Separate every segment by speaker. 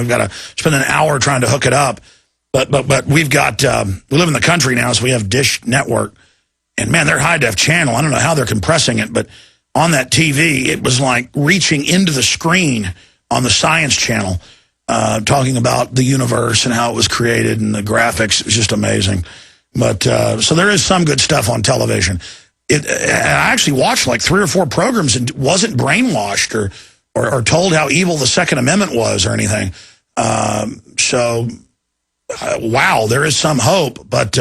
Speaker 1: We've got to spend an hour trying to hook it up. But we've got, we live in the country now, so we have Dish Network. And, man, their high-def channel, I don't know how they're compressing it, but on that TV, it was like reaching into the screen on the Science Channel, talking about the universe and how it was created and the graphics. It was just amazing. But so there is some good stuff on television. I actually watched like 3 or 4 programs and wasn't brainwashed or told how evil the Second Amendment was or anything. Wow, there is some hope. But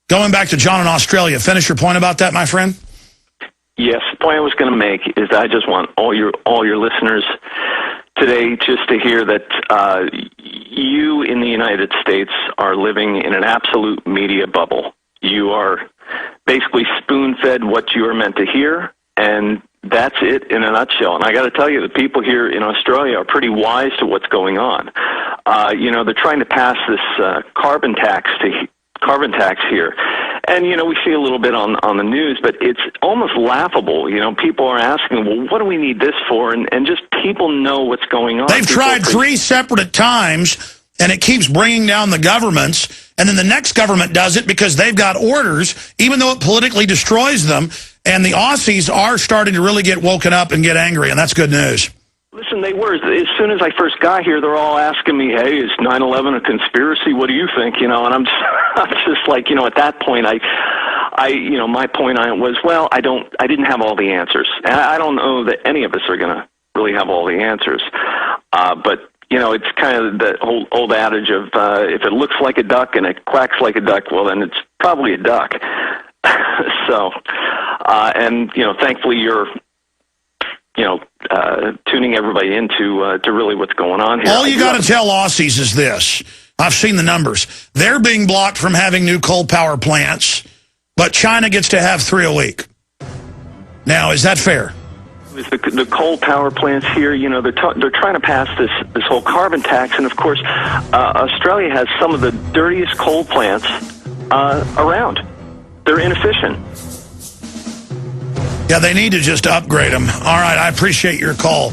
Speaker 1: going back to John in Australia, finish your point about that, my friend?
Speaker 2: Yes, the point I was going to make is I just want all your listeners today just to hear that you in the United States are living in an absolute media bubble. You are basically spoon-fed what you are meant to hear, and that's it in a nutshell. And I got to tell you, the people here in Australia are pretty wise to what's going on. They're trying to pass this carbon tax here. And, we see a little bit on the news, but it's almost laughable. People are asking, well, what do we need this for? And just people know what's going on.
Speaker 1: They've tried 3 separate times, and it keeps bringing down the governments. And then the next government does it because they've got orders, even though it politically destroys them. And the Aussies are starting to really get woken up and get angry, and that's good news.
Speaker 2: Listen, they were. As soon as I first got here, they're all asking me, hey, is 9/11 a conspiracy? What do you think? And I'm just like, at that point, my point on it was, well, I didn't have all the answers. And I don't know that any of us are going to really have all the answers. But, it's kind of the old adage of if it looks like a duck and it quacks like a duck, well, then it's probably a duck. So, thankfully you're, tuning everybody into to really what's going on here.
Speaker 1: All you got to tell Aussies is this. I've seen the numbers. They're being blocked from having new coal power plants, but China gets to have 3 a week. Now, is that fair?
Speaker 2: The coal power plants here, they're trying to pass this whole carbon tax, and of course, Australia has some of the dirtiest coal plants around. They're inefficient.
Speaker 1: Yeah, they need to just upgrade them. All right, I appreciate your call.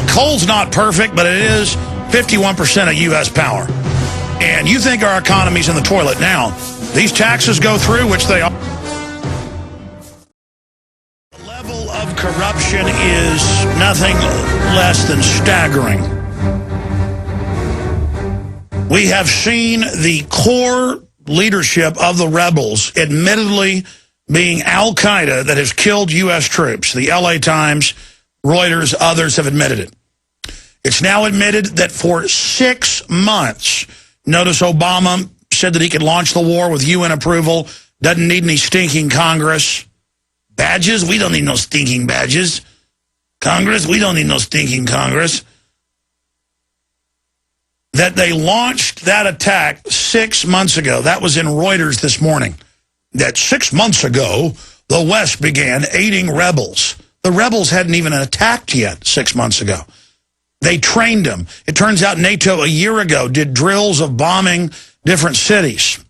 Speaker 1: Coal's not perfect, but it is 51% of U.S. power. And you think our economy's in the toilet now. These taxes go through, which they are. The level of corruption is nothing less than staggering. We have seen the core leadership of the rebels, admittedly being al-Qaeda, that has killed U.S. troops. The L.A. Times, Reuters, others have admitted it. It's now admitted that for 6 months, notice Obama said that he could launch the war with UN approval, doesn't need any stinking Congress. Badges? We don't need no stinking badges. Congress? We don't need no stinking Congress. That they launched that attack 6 months ago. That was in Reuters this morning. That 6 months ago, the West began aiding rebels. The rebels hadn't even attacked yet 6 months ago. They trained them. It turns out NATO a year ago did drills of bombing different cities.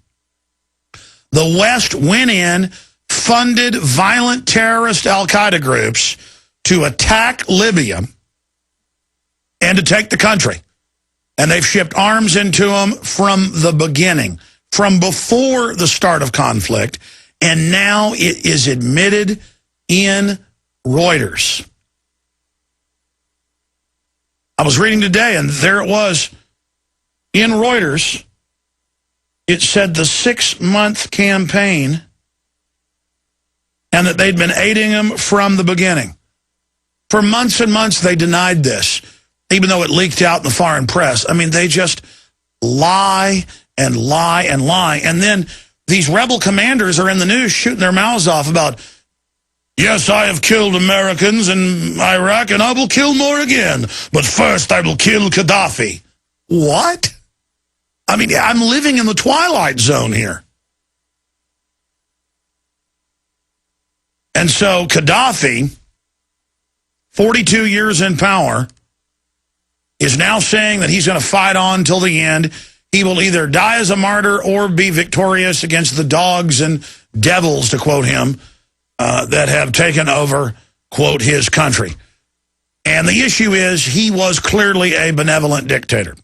Speaker 1: The West went in, funded violent terrorist al-Qaeda groups to attack Libya and to take the country. And they've shipped arms into them from the beginning, from before the start of conflict, and now it is admitted in Reuters. I was reading today, and there it was in Reuters. It said the 6-month campaign, and that they'd been aiding them from the beginning. For months and months, they denied this, even though it leaked out in the foreign press. I mean, they just lie and lie and lie. And then these rebel commanders are in the news shooting their mouths off about, yes, I have killed Americans in Iraq, and I will kill more again. But first, I will kill Qaddafi. What? I mean, I'm living in the Twilight Zone here. And so Qaddafi, 42 years in power, is now saying that he's going to fight on till the end. He will either die as a martyr or be victorious against the dogs and devils, to quote him, that have taken over, quote, his country. And the issue is he was clearly a benevolent dictator.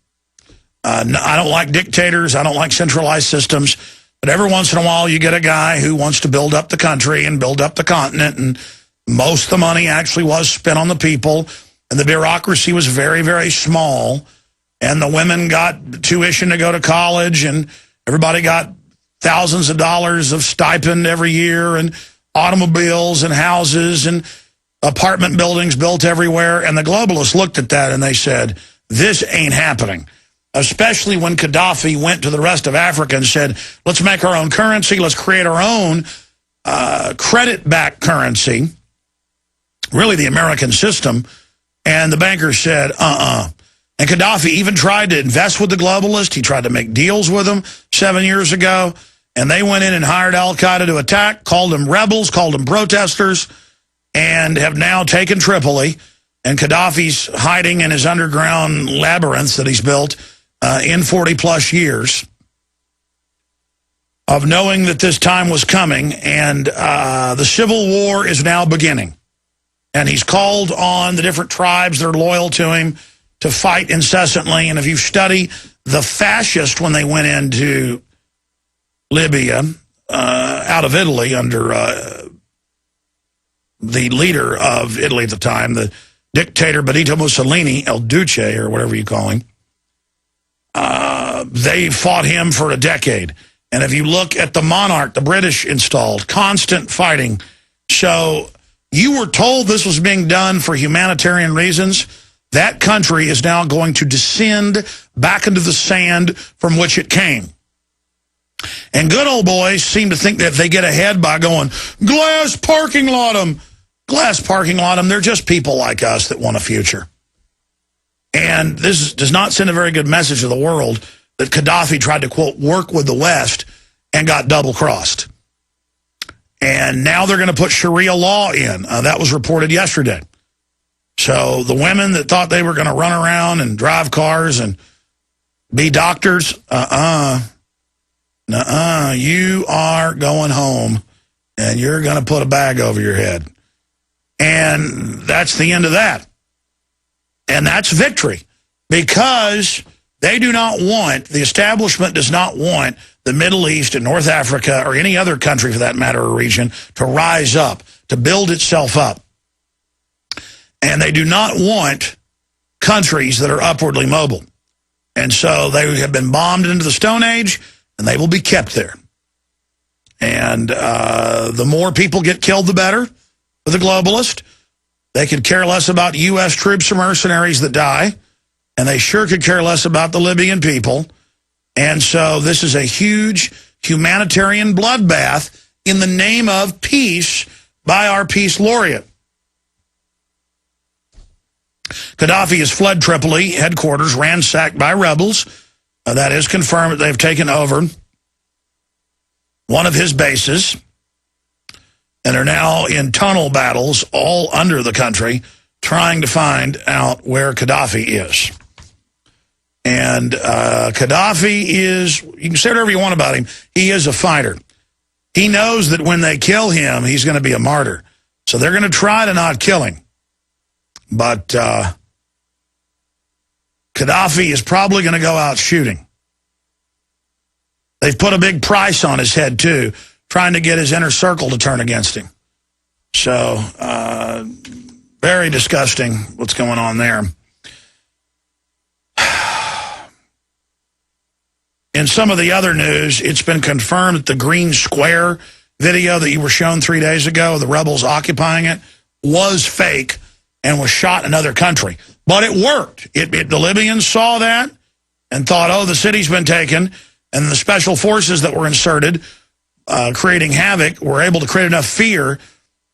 Speaker 1: I don't like dictators. I don't like centralized systems. But every once in a while, you get a guy who wants to build up the country and build up the continent. And most of the money actually was spent on the people. And the bureaucracy was very, very small. And the women got tuition to go to college. And everybody got thousands of dollars of stipend every year. And automobiles and houses and apartment buildings built everywhere. And the globalists looked at that and they said, this ain't happening. Especially when Gaddafi went to the rest of Africa and said, let's make our own currency, let's create our own credit-backed currency, really the American system. And the bankers said, And Gaddafi even tried to invest with the globalists. He tried to make deals with them 7 years ago. And they went in and hired al-Qaeda to attack, called them rebels, called them protesters, and have now taken Tripoli. And Gaddafi's hiding in his underground labyrinths that he's built in 40-plus years of knowing that this time was coming. And the civil war is now beginning. And he's called on the different tribes that are loyal to him to fight incessantly. And if you study the fascists when they went into Libya, out of Italy under the leader of Italy at the time, the dictator Benito Mussolini, El Duce, or whatever you call him, they fought him for a decade. And if you look at the monarch, the British installed, constant fighting. So you were told this was being done for humanitarian reasons. That country is now going to descend back into the sand from which it came. And good old boys seem to think that if they get ahead by going, glass parking lot them, they're just people like us that want a future. And this does not send a very good message to the world that Gaddafi tried to, quote, work with the West and got double-crossed. And now they're going to put Sharia law in. That was reported yesterday. So the women that thought they were going to run around and drive cars and be doctors, you are going home and you're going to put a bag over your head. And that's the end of that. And that's victory, because they do not want, the establishment does not want the Middle East and North Africa, or any other country for that matter or region, to rise up, to build itself up. And they do not want countries that are upwardly mobile. And so they have been bombed into the Stone Age, and they will be kept there. And the more people get killed, the better for the globalist. They could care less about U.S. troops or mercenaries that die, and they sure could care less about the Libyan people. And so this is a huge humanitarian bloodbath in the name of peace by our peace laureate. Gaddafi has fled Tripoli, headquarters ransacked by rebels. That is confirmed that they've taken over one of his bases and are now in tunnel battles all under the country trying to find out where Gaddafi is. And Gaddafi is, you can say whatever you want about him, he is a fighter. He knows that when they kill him, he's going to be a martyr. So they're going to try to not kill him. But Gaddafi is probably going to go out shooting. They've put a big price on his head, too, trying to get his inner circle to turn against him. So, very disgusting what's going on there. In some of the other news, it's been confirmed that the Green Square video that you were shown 3 days ago, the rebels occupying it, was fake and was shot in another country. But it worked. The Libyans saw that and thought, oh, the city's been taken. And the special forces that were inserted, creating havoc, were able to create enough fear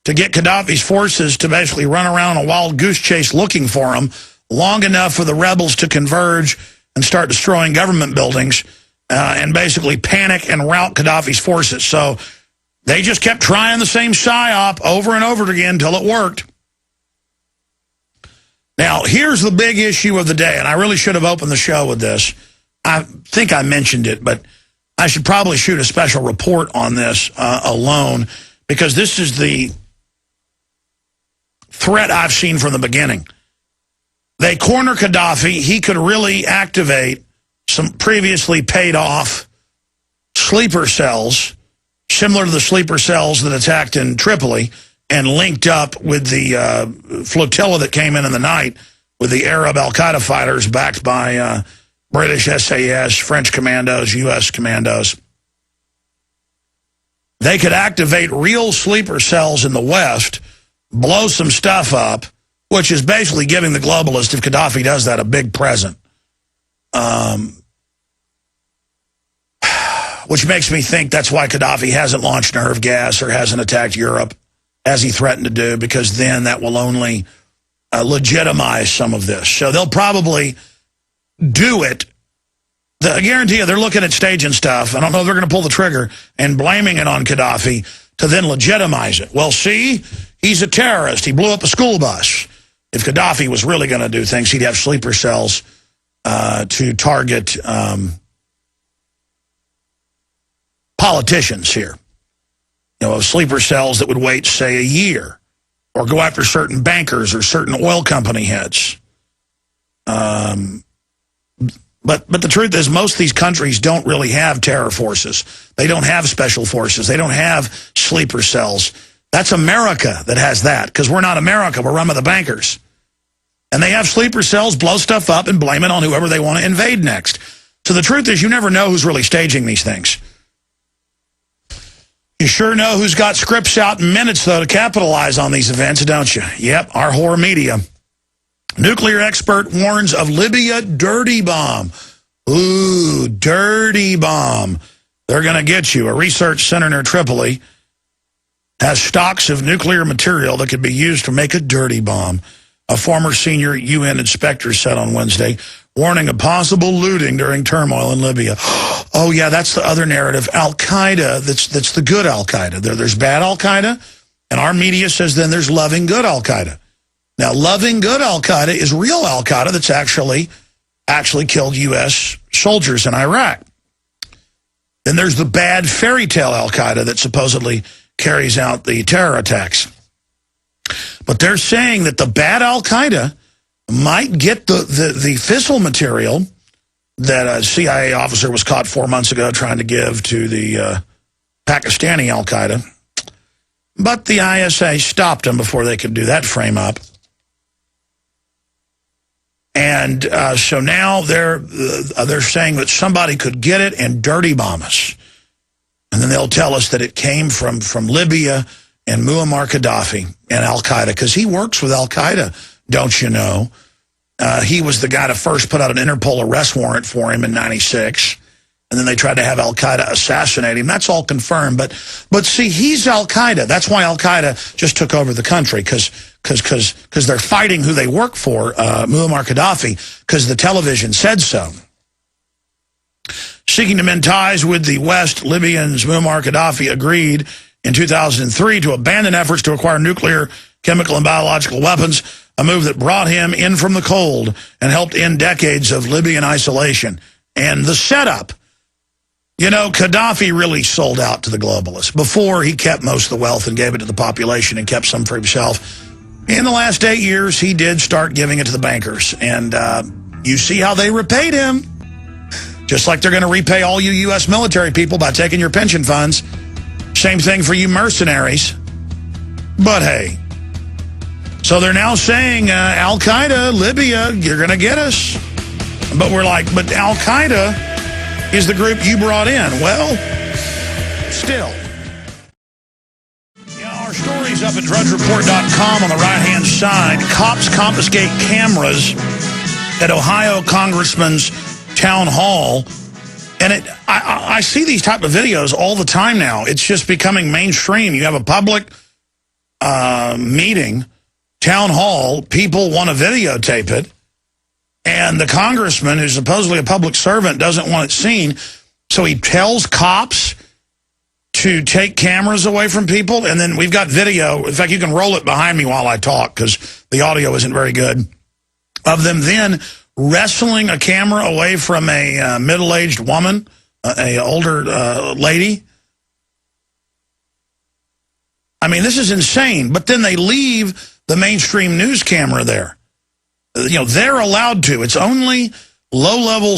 Speaker 1: to get Gaddafi's forces to basically run around a wild goose chase looking for him long enough for the rebels to converge and start destroying government buildings and basically panic and rout Gaddafi's forces. So they just kept trying the same psyop over and over again until it worked. Now, here's the big issue of the day, and I really should have opened the show with this. I think I mentioned it, but I should probably shoot a special report on this alone, because this is the threat I've seen from the beginning. They corner Gaddafi. He could really activate some previously paid off sleeper cells, similar to the sleeper cells that attacked in Tripoli and linked up with the flotilla that came in the night with the Arab al-Qaeda fighters backed by British SAS, French commandos, U.S. commandos. They could activate real sleeper cells in the West, blow some stuff up, which is basically giving the globalist, if Gaddafi does that, a big present. Which makes me think that's why Gaddafi hasn't launched nerve gas or hasn't attacked Europe, as he threatened to do, because then that will only legitimize some of this. So they'll probably do it. I guarantee you they're looking at staging stuff. I don't know if they're going to pull the trigger and blaming it on Gaddafi to then legitimize it. Well, see, he's a terrorist. He blew up a school bus. If Gaddafi was really going to do things, he'd have sleeper cells to target politicians here. You know, sleeper cells that would wait, say, a year, or go after certain bankers or certain oil company heads. But the truth is, most of these countries don't really have terror forces. They don't have special forces. They don't have sleeper cells. That's America that has that, because we're not America. We're run by the bankers. And they have sleeper cells, blow stuff up, and blame it on whoever they want to invade next. So the truth is, you never know who's really staging these things. You sure know who's got scripts out in minutes, though, to capitalize on these events, don't you? Yep, our whore media. Nuclear expert warns of Libya dirty bomb. Ooh, dirty bomb. They're going to get you. A research center near Tripoli has stocks of nuclear material that could be used to make a dirty bomb. A former senior UN inspector said on Wednesday, warning of possible looting during turmoil in Libya. Oh, yeah, that's the other narrative. Al-Qaeda, that's the good Al-Qaeda. There's bad Al-Qaeda, and our media says then there's loving good Al-Qaeda. Now, loving good Al-Qaeda is real Al-Qaeda that's actually killed U.S. soldiers in Iraq. Then there's the bad fairy tale Al-Qaeda that supposedly carries out the terror attacks. But they're saying that the bad Al-Qaeda might get the fissile material that a CIA officer was caught 4 months ago trying to give to the Pakistani Al-Qaeda. But the ISA stopped them before they could do that frame up. And so now they're saying that somebody could get it and dirty bomb us. And then they'll tell us that it came from Libya and Muammar Gaddafi and Al-Qaeda, because he works with Al-Qaeda, don't you know? He was the guy to first put out an Interpol arrest warrant for him in '96, and then they tried to have Al-Qaeda assassinate him. That's all confirmed. But see, he's Al-Qaeda. That's why Al-Qaeda just took over the country, because they're fighting who they work for, Muammar Gaddafi, because the television said so. Seeking to mend ties with the West, Libyans Muammar Gaddafi agreed in 2003 to abandon efforts to acquire nuclear, chemical, and biological weapons, a move that brought him in from the cold and helped end decades of Libyan isolation. And the setup, you know, Gaddafi really sold out to the globalists. Before, he kept most of the wealth and gave it to the population and kept some for himself. In the last 8 years, he did start giving it to the bankers. And you see how they repaid him. Just like they're going to repay all you U.S. military people by taking your pension funds. Same thing for you mercenaries. But hey, so they're now saying Al-Qaeda, Libya, you're going to get us. But we're like, but Al-Qaeda is the group you brought in. Well, still. Yeah, our story's up at drudgereport.com on the right-hand side. Cops confiscate cameras at Ohio Congressman's town hall. And I see these type of videos all the time now. It's just becoming mainstream. You have a public meeting, town hall, people want to videotape it, and the congressman, who's supposedly a public servant, doesn't want it seen, so he tells cops to take cameras away from people, and then we've got video. In fact, you can roll it behind me while I talk, because the audio isn't very good, of them then wrestling a camera away from a middle-aged woman, a older lady. I mean, this is insane. But then they leave the mainstream news camera there. they're allowed to. It's only low-level